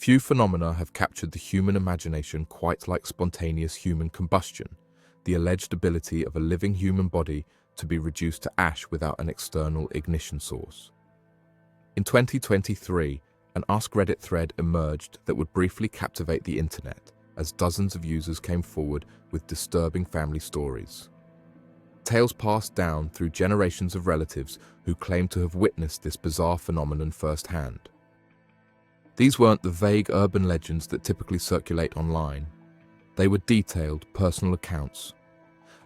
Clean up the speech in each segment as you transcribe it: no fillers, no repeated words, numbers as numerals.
Few phenomena have captured the human imagination quite like spontaneous human combustion, the alleged ability of a living human body to be reduced to ash without an external ignition source. In 2023, an AskReddit thread emerged that would briefly captivate the internet as dozens of users came forward with disturbing family stories. Tales passed down through generations of relatives who claimed to have witnessed this bizarre phenomenon firsthand. These weren't the vague urban legends that typically circulate online. They were detailed, personal accounts.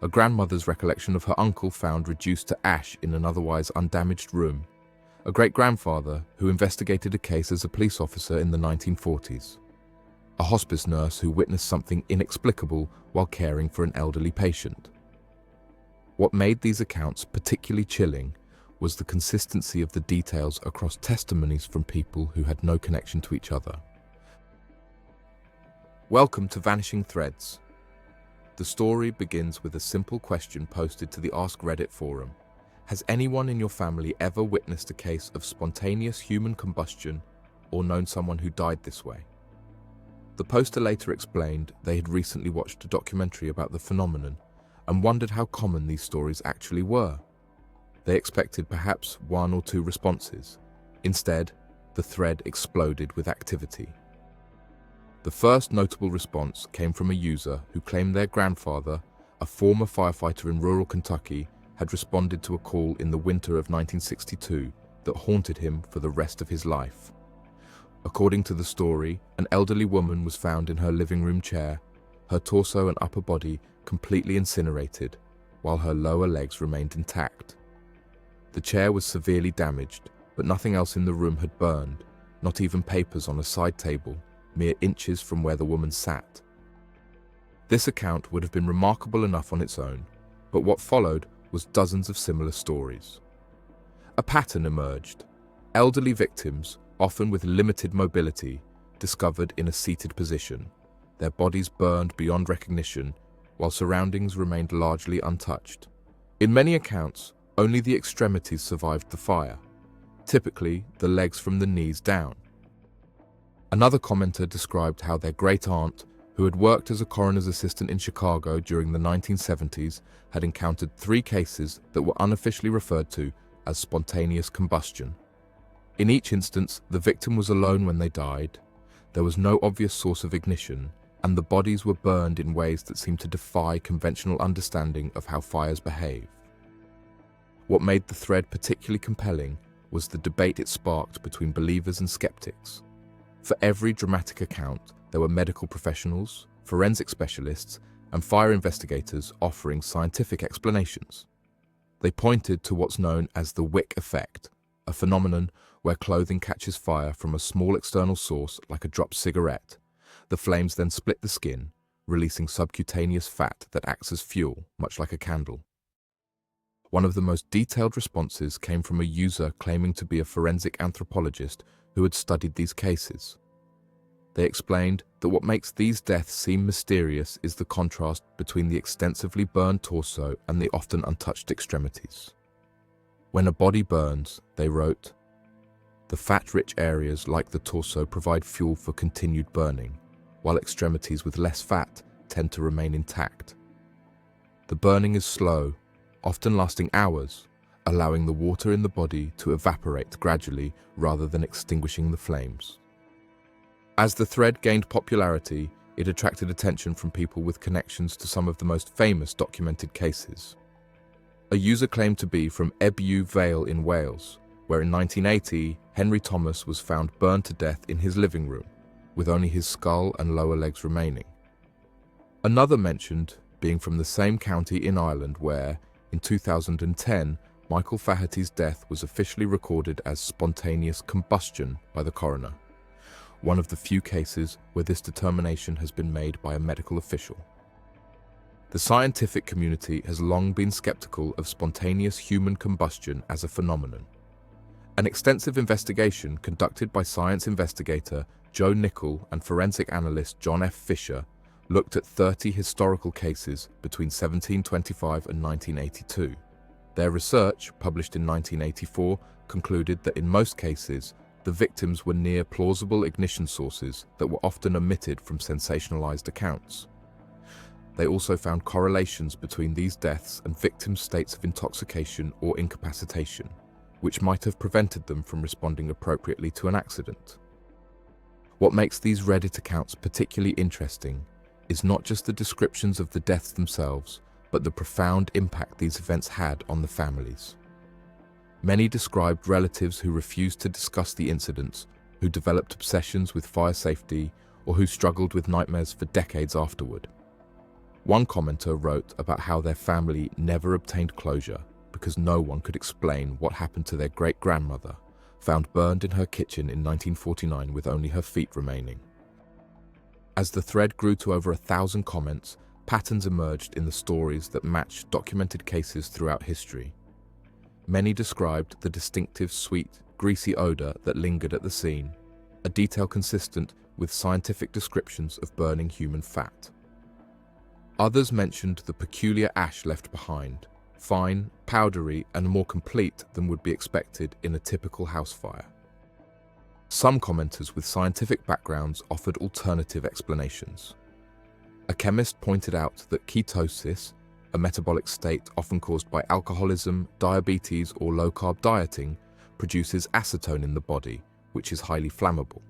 A grandmother's recollection of her uncle found reduced to ash in an otherwise undamaged room. A great-grandfather who investigated a case as a police officer in the 1940s. A hospice nurse who witnessed something inexplicable while caring for an elderly patient. What made these accounts particularly chilling was the consistency of the details across testimonies from people who had no connection to each other. Welcome to Vanishing Threads. The story begins with a simple question posted to the AskReddit forum. Has anyone in your family ever witnessed a case of spontaneous human combustion or known someone who died this way? The poster later explained they had recently watched a documentary about the phenomenon and wondered how common these stories actually were. They expected perhaps one or two responses. Instead, the thread exploded with activity. The first notable response came from a user who claimed their grandfather, a former firefighter in rural Kentucky, had responded to a call in the winter of 1962 that haunted him for the rest of his life. According to the story, an elderly woman was found in her living room chair, her torso and upper body completely incinerated, while her lower legs remained intact. The chair was severely damaged, but nothing else in the room had burned, not even papers on a side table, mere inches from where the woman sat. This account would have been remarkable enough on its own, but what followed was dozens of similar stories. A pattern emerged. Elderly victims, often with limited mobility, discovered in a seated position, their bodies burned beyond recognition, while surroundings remained largely untouched. In many accounts, only the extremities survived the fire, typically the legs from the knees down. Another commenter described how their great-aunt, who had worked as a coroner's assistant in Chicago during the 1970s, had encountered 3 cases that were unofficially referred to as spontaneous combustion. In each instance, the victim was alone when they died, there was no obvious source of ignition, and the bodies were burned in ways that seemed to defy conventional understanding of how fires behave. What made the thread particularly compelling was the debate it sparked between believers and skeptics. For every dramatic account, there were medical professionals, forensic specialists, and fire investigators offering scientific explanations. They pointed to what's known as the wick effect, a phenomenon where clothing catches fire from a small external source like a dropped cigarette. The flames then split the skin, releasing subcutaneous fat that acts as fuel, much like a candle. One of the most detailed responses came from a user claiming to be a forensic anthropologist who had studied these cases. They explained that what makes these deaths seem mysterious is the contrast between the extensively burned torso and the often untouched extremities. When a body burns, they wrote, the fat-rich areas like the torso provide fuel for continued burning, while extremities with less fat tend to remain intact. The burning is slow, often lasting hours, allowing the water in the body to evaporate gradually rather than extinguishing the flames. As the thread gained popularity, it attracted attention from people with connections to some of the most famous documented cases. A user claimed to be from Ebbw Vale in Wales, where in 1980, Henry Thomas was found burned to death in his living room, with only his skull and lower legs remaining. Another mentioned being from the same county in Ireland where, in 2010, Michael Faherty's death was officially recorded as spontaneous combustion by the coroner, one of the few cases where this determination has been made by a medical official. The scientific community has long been skeptical of spontaneous human combustion as a phenomenon. An extensive investigation conducted by science investigator Joe Nickell and forensic analyst John F. Fisher looked at 30 historical cases between 1725 and 1982. Their research, published in 1984, concluded that in most cases, the victims were near plausible ignition sources that were often omitted from sensationalized accounts. They also found correlations between these deaths and victims' states of intoxication or incapacitation, which might have prevented them from responding appropriately to an accident. What makes these Reddit accounts particularly interesting is not just the descriptions of the deaths themselves, but the profound impact these events had on the families. Many described relatives who refused to discuss the incidents, who developed obsessions with fire safety, or who struggled with nightmares for decades afterward. One commenter wrote about how their family never obtained closure because no one could explain what happened to their great-grandmother, found burned in her kitchen in 1949 with only her feet remaining. As the thread grew to over 1,000 comments, patterns emerged in the stories that matched documented cases throughout history. Many described the distinctive, sweet, greasy odor that lingered at the scene, a detail consistent with scientific descriptions of burning human fat. Others mentioned the peculiar ash left behind, fine, powdery, and more complete than would be expected in a typical house fire. Some commenters with scientific backgrounds offered alternative explanations. A chemist pointed out that ketosis, a metabolic state often caused by alcoholism, diabetes, or low-carb dieting, produces acetone in the body, which is highly flammable.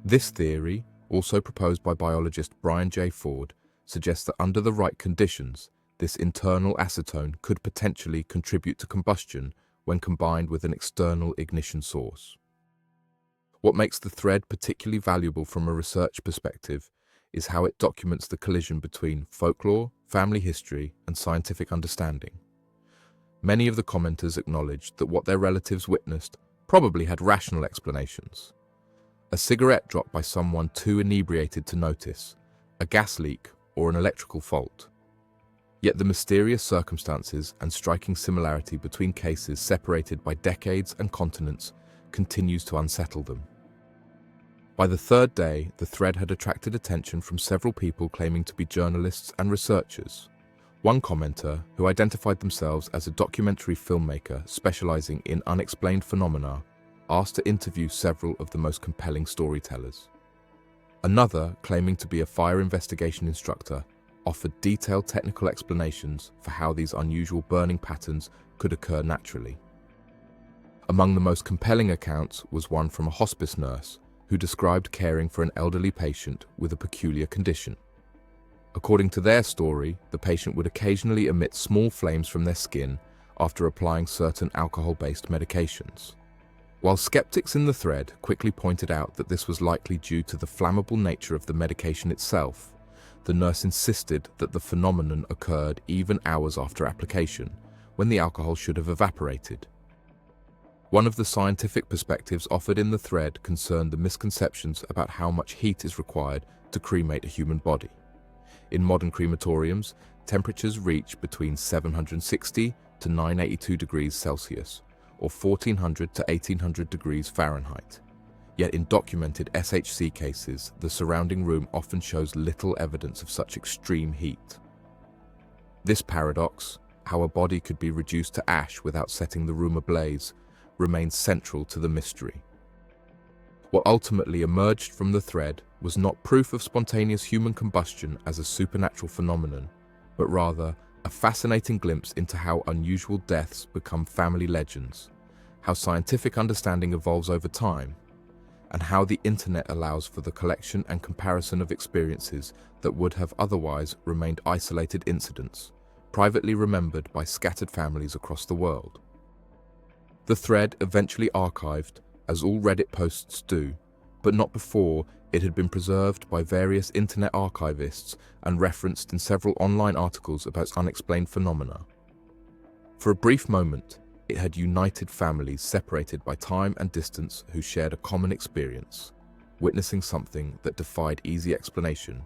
This theory, also proposed by biologist Brian J. Ford, suggests that under the right conditions, this internal acetone could potentially contribute to combustion when combined with an external ignition source. What makes the thread particularly valuable from a research perspective is how it documents the collision between folklore, family history, and scientific understanding. Many of the commenters acknowledged that what their relatives witnessed probably had rational explanations. A cigarette dropped by someone too inebriated to notice, a gas leak, or an electrical fault. Yet the mysterious circumstances and striking similarity between cases separated by decades and continents continues to unsettle them. By the third day, the thread had attracted attention from several people claiming to be journalists and researchers. One commenter, who identified themselves as a documentary filmmaker specializing in unexplained phenomena, asked to interview several of the most compelling storytellers. Another, claiming to be a fire investigation instructor, offered detailed technical explanations for how these unusual burning patterns could occur naturally. Among the most compelling accounts was one from a hospice nurse who described caring for an elderly patient with a peculiar condition. According to their story, the patient would occasionally emit small flames from their skin after applying certain alcohol-based medications. While skeptics in the thread quickly pointed out that this was likely due to the flammable nature of the medication itself, the nurse insisted that the phenomenon occurred even hours after application, when the alcohol should have evaporated. One of the scientific perspectives offered in the thread concerned the misconceptions about how much heat is required to cremate a human body. In modern crematoriums, temperatures reach between 760 to 982 degrees Celsius, or 1400 to 1800 degrees Fahrenheit. Yet in documented SHC cases, the surrounding room often shows little evidence of such extreme heat. This paradox, how a body could be reduced to ash without setting the room ablaze, remains central to the mystery. What ultimately emerged from the thread was not proof of spontaneous human combustion as a supernatural phenomenon, but rather a fascinating glimpse into how unusual deaths become family legends, how scientific understanding evolves over time, and how the internet allows for the collection and comparison of experiences that would have otherwise remained isolated incidents, privately remembered by scattered families across the world. The thread eventually archived, as all Reddit posts do, but not before it had been preserved by various internet archivists and referenced in several online articles about unexplained phenomena. For a brief moment, it had united families separated by time and distance who shared a common experience, witnessing something that defied easy explanation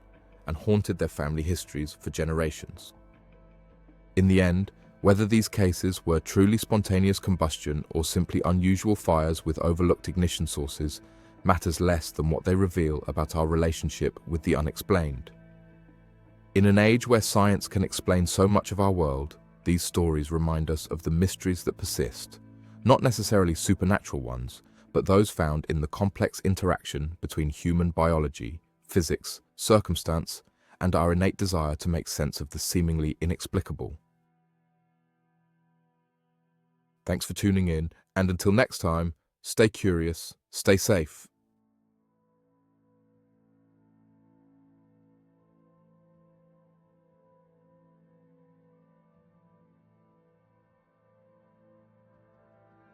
and haunted their family histories for generations. In the end, whether these cases were truly spontaneous combustion or simply unusual fires with overlooked ignition sources matters less than what they reveal about our relationship with the unexplained. In an age where science can explain so much of our world, these stories remind us of the mysteries that persist, not necessarily supernatural ones, but those found in the complex interaction between human biology, physics, circumstance, and our innate desire to make sense of the seemingly inexplicable. Thanks for tuning in, and until next time, stay curious, stay safe,